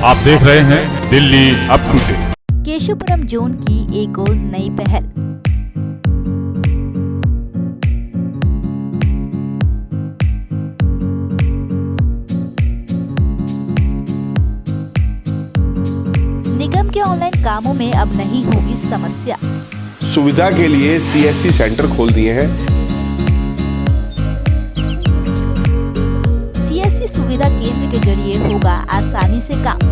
आप देख रहे हैं Delhi up to date. Keshavpuram zone की एक और नई पहल। निगम के ऑनलाइन कामों में अब नहीं होगी समस्या। सुविधा के लिए सीएससी सेंटर खोल दिए हैं। सीएससी सुविधा केंद्र के जरिए होगा आसानी से काम।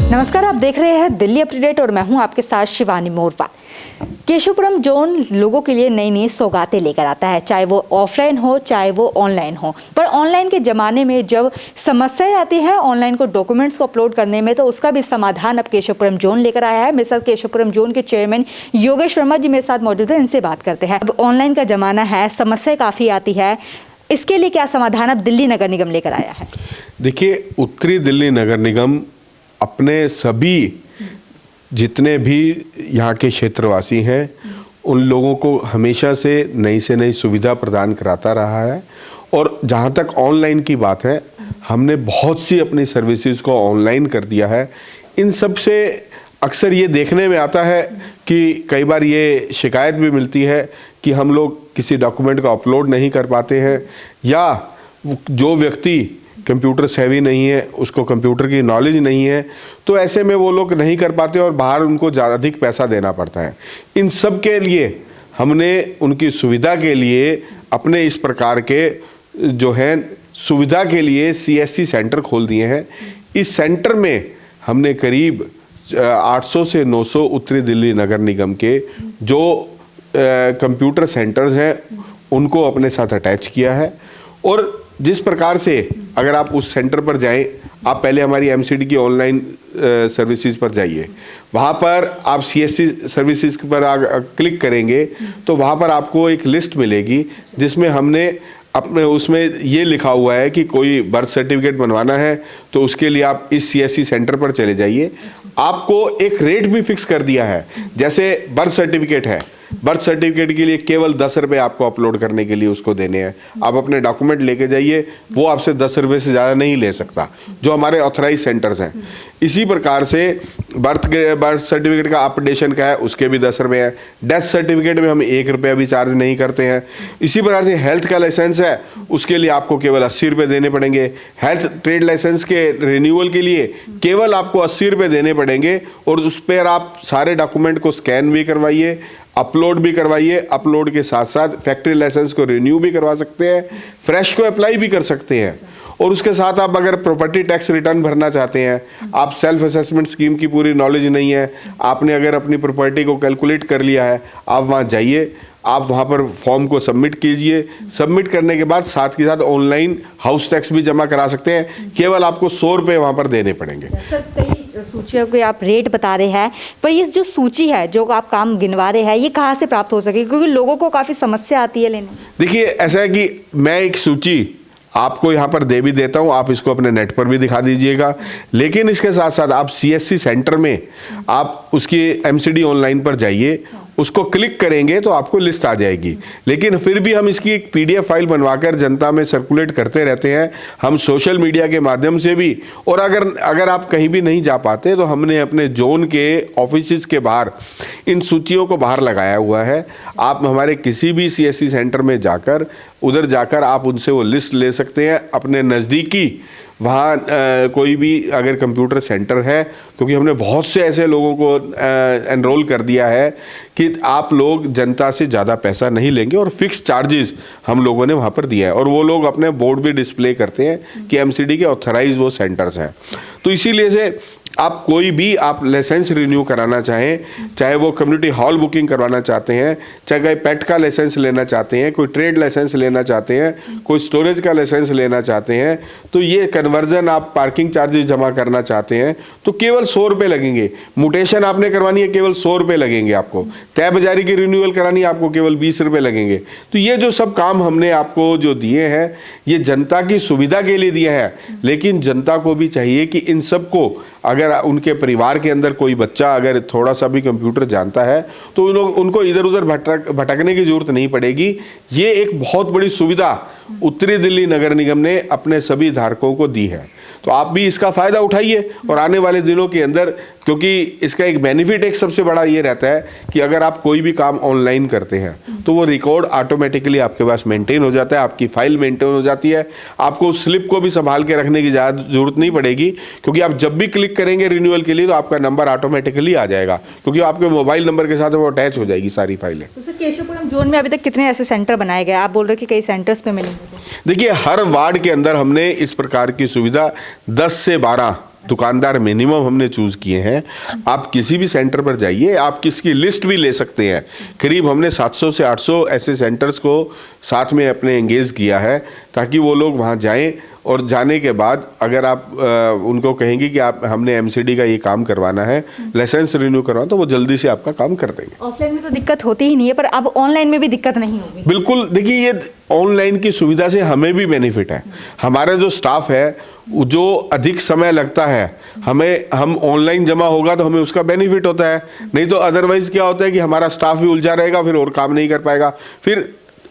नमस्कार, आप देख रहे हैं दिल्ली अप टू डेट और मैं हूं आपके साथ शिवानी मोरवाल। केशवपुरम जोन लोगों के लिए नई नई सौगातें लेकर आता है, चाहे वो ऑफलाइन हो चाहे वो ऑनलाइन हो। पर ऑनलाइन के ज़माने में जब समस्याएं आती है ऑनलाइन को डॉक्यूमेंट्स को अपलोड करने में, तो उसका भी समाधान अब केशवपुरम जोन लेकर आया है। मेरे साथ केशवपुरम जोन के चेयरमैन योगेश वर्मा जी मेरे साथ मौजूद है, इनसे बात करते हैं। अब ऑनलाइन का ज़माना है, समस्याएँ काफ़ी आती है, इसके लिए क्या समाधान अब दिल्ली नगर निगम लेकर आया है? देखिए, उत्तरी दिल्ली नगर निगम अपने सभी जितने भी यहाँ के क्षेत्रवासी हैं उन लोगों को हमेशा से नई सुविधा प्रदान कराता रहा है। और जहाँ तक ऑनलाइन की बात है, हमने बहुत सी अपनी सर्विसेज को ऑनलाइन कर दिया है। इन सब से अक्सर ये देखने में आता है कि कई बार ये शिकायत भी मिलती है कि हम लोग किसी डॉक्यूमेंट को अपलोड नहीं कर पाते हैं, या जो व्यक्ति कंप्यूटर सेवी नहीं है, उसको कंप्यूटर की नॉलेज नहीं है, तो ऐसे में वो लोग नहीं कर पाते और बाहर उनको ज़्यादा अधिक पैसा देना पड़ता है। इन सब के लिए हमने उनकी सुविधा के लिए अपने इस प्रकार के जो है सुविधा के लिए सीएससी सेंटर खोल दिए हैं। इस सेंटर में हमने करीब 800 से 900 उत्तरी दिल्ली नगर निगम के जो कंप्यूटर सेंटर्स हैं उनको अपने साथ अटैच किया है। और जिस प्रकार से अगर आप उस सेंटर पर जाएं, आप पहले हमारी एमसीडी की ऑनलाइन सर्विसेज पर जाइए, वहाँ पर आप सीएससी सर्विसेज पर क्लिक करेंगे तो वहाँ पर आपको एक लिस्ट मिलेगी जिसमें हमने अपने उसमें ये लिखा हुआ है कि कोई बर्थ सर्टिफिकेट बनवाना है तो उसके लिए आप इस सीएससी सेंटर पर चले जाइए। आपको एक रेट भी फिक्स कर दिया है। जैसे बर्थ सर्टिफिकेट है, बर्थ सर्टिफिकेट के लिए केवल 10 रुपये आपको अपलोड करने के लिए उसको देने हैं। आप अपने डॉक्यूमेंट लेके जाइए, वो आपसे 10 रुपये से ज़्यादा नहीं ले सकता, जो हमारे ऑथराइज सेंटर्स हैं। इसी प्रकार से बर्थ सर्टिफिकेट का अपडेशन का है, उसके भी 10 रुपये हैं। डेथ सर्टिफिकेट में हम 1 रुपया भी चार्ज नहीं करते हैं। इसी प्रकार से हेल्थ का लाइसेंस है, उसके लिए आपको केवल 80 रुपये देने पड़ेंगे। हेल्थ ट्रेड लाइसेंस के रिन्यूअल के लिए केवल आपको 80 रुपये देने पड़ेंगे। और उस पर आप सारे डॉक्यूमेंट को स्कैन भी करवाइए, अपलोड भी करवाइए। अपलोड के साथ साथ फैक्ट्री लाइसेंस को रिन्यू भी करवा सकते हैं, फ्रेश को अप्लाई भी कर सकते हैं। और उसके साथ आप अगर प्रॉपर्टी टैक्स रिटर्न भरना चाहते हैं, आप सेल्फ असेसमेंट स्कीम की पूरी नॉलेज नहीं है, आपने अगर अपनी प्रॉपर्टी को कैलकुलेट कर लिया है, आप वहाँ जाइए, आप वहाँ पर फॉर्म को सबमिट कीजिए। सबमिट करने के बाद साथ के साथ ऑनलाइन हाउस टैक्स भी जमा करा सकते हैं। केवल आपको 100 रुपये वहाँ पर देने पड़ेंगे। सर, कई सूचियों के आप रेट बता रहे हैं, पर ये जो सूची है, जो आप काम गिनवा रहे हैं, ये कहाँ से प्राप्त हो सके? क्योंकि लोगों को काफ़ी समस्या आती है लेने में। देखिए, ऐसा है कि मैं एक सूची आपको यहाँ पर दे भी देता हूँ, आप इसको अपने नेट पर भी दिखा दीजिएगा। लेकिन इसके साथ साथ आप सीएससी सेंटर में आप उसकी एमसीडी ऑनलाइन पर जाइए, उसको क्लिक करेंगे तो आपको लिस्ट आ जाएगी। लेकिन फिर भी हम इसकी एक पीडीएफ फाइल बनवाकर जनता में सर्कुलेट करते रहते हैं, हम सोशल मीडिया के माध्यम से भी। और अगर आप कहीं भी नहीं जा पाते तो हमने अपने जोन के ऑफिस के बाहर इन सूचियों को बाहर लगाया हुआ है। आप हमारे किसी भी सीएससी सेंटर में जाकर उधर जाकर आप उनसे वो लिस्ट ले सकते हैं। अपने नज़दीकी वहाँ कोई भी अगर कंप्यूटर सेंटर है, क्योंकि हमने बहुत से ऐसे लोगों को एनरोल कर दिया है कि आप लोग जनता से ज़्यादा पैसा नहीं लेंगे और फिक्स चार्जेस हम लोगों ने वहाँ पर दिया है। और वो लोग अपने बोर्ड भी डिस्प्ले करते हैं कि एमसीडी के ऑथराइज वो सेंटर्स हैं। तो इसीलिए से आप कोई भी आप लाइसेंस रिन्यू कराना चाहें, चाहे वो कम्युनिटी हॉल बुकिंग करवाना चाहते हैं, चाहे कोई पेट का लाइसेंस लेना चाहते हैं, कोई ट्रेड लाइसेंस लेना चाहते हैं, कोई स्टोरेज का लाइसेंस लेना चाहते हैं, तो ये कन्वर्जन आप पार्किंग चार्जेस जमा करना चाहते हैं तो केवल 100 रुपये लगेंगे। म्यूटेशन आपने करवानी है, केवल 100 रुपये लगेंगे आपको। तय बाजारी की रिन्यूअल करानी है, आपको केवल 20 रुपये लगेंगे। तो ये जो सब काम हमने आपको जो दिए हैं, ये जनता की सुविधा के लिए दिए हैं। लेकिन जनता को भी चाहिए कि इन सब को अगर उनके परिवार के अंदर कोई बच्चा अगर थोड़ा सा भी कंप्यूटर जानता है तो उनको इधर उधर भटकने की जरूरत नहीं पड़ेगी। ये एक बहुत बड़ी सुविधा उत्तरी दिल्ली नगर निगम ने अपने सभी धारकों को दी है। तो आप भी इसका फ़ायदा उठाइए और आने वाले दिनों के अंदर, क्योंकि इसका एक बेनिफिट एक सबसे बड़ा ये रहता है कि अगर आप कोई भी काम ऑनलाइन करते हैं तो वो रिकॉर्ड ऑटोमेटिकली आपके पास मेंटेन हो जाता है, आपकी फाइल मेंटेन हो जाती है, आपको उस स्लिप को भी संभाल के रखने की ज़्यादा जरूरत नहीं पड़ेगी, क्योंकि आप जब भी क्लिक करेंगे रिन्यूअल के लिए तो आपका नंबर ऑटोमेटिकली आ जाएगा, क्योंकि आपके मोबाइल नंबर के साथ वो अटैच हो जाएगी सारी फाइलें। तो सर केशवपुरम जोन में अभी तक कितने ऐसे सेंटर बनाए गए? आप बोल रहे हैं कि कई सेंटर्स पे मिलेंगे। देखिए, हर वार्ड के अंदर हमने इस प्रकार की सुविधा 10 से 12 दुकानदार मिनिमम हमने चूज किए हैं। आप किसी भी सेंटर पर जाइए, आप किसकी लिस्ट भी ले सकते हैं। करीब हमने 700 से 800 ऐसे सेंटर्स को साथ में अपने एंगेज किया है ताकि वो लोग वहाँ जाएं और जाने के बाद अगर आप उनको कहेंगे कि आप हमने एमसीडी का ये काम करवाना है, लाइसेंस रिन्यू करवाना, तो वो जल्दी से आपका काम कर देंगे। ऑफलाइन में तो दिक्कत होती ही नहीं है, पर अब ऑनलाइन में भी दिक्कत नहीं होगी। बिल्कुल, देखिए ये ऑनलाइन की सुविधा से हमें भी बेनिफिट है। हमारा जो स्टाफ है जो अधिक समय लगता है, हम ऑनलाइन जमा होगा तो हमें उसका बेनिफिट होता है, नहीं तो अदरवाइज क्या होता है कि हमारा स्टाफ भी उलझा रहेगा, फिर और काम नहीं कर पाएगा। फिर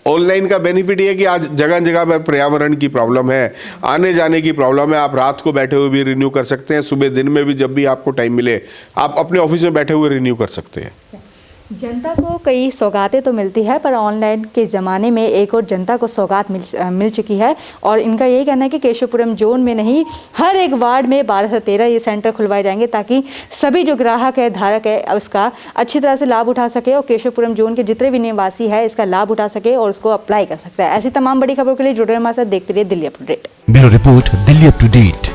ऑनलाइन का बेनिफिट ये है कि आज जगह जगह पर पर्यावरण की प्रॉब्लम है, आने जाने की प्रॉब्लम है, आप रात को बैठे हुए भी रिन्यू कर सकते हैं, सुबह दिन में भी जब भी आपको टाइम मिले आप अपने ऑफिस में बैठे हुए रिन्यू कर सकते हैं। जनता को कई सौगातें तो मिलती है, पर ऑनलाइन के ज़माने में एक और जनता को सौगात मिल चुकी है, और इनका यही कहना है कि केशवपुरम जोन में नहीं, हर एक वार्ड में 12 से 13 ये सेंटर खुलवाए जाएंगे ताकि सभी जो ग्राहक है, धारक है, उसका अच्छी तरह से लाभ उठा सके और केशवपुरम जोन के जितने भी निवासी है इसका लाभ उठा सके और उसको अप्लाई कर सकता है। ऐसी तमाम बड़ी खबरों के लिए जुड़े हमारे साथ, देखते रहिए Delhi update. Bureau report, Delhi up to date.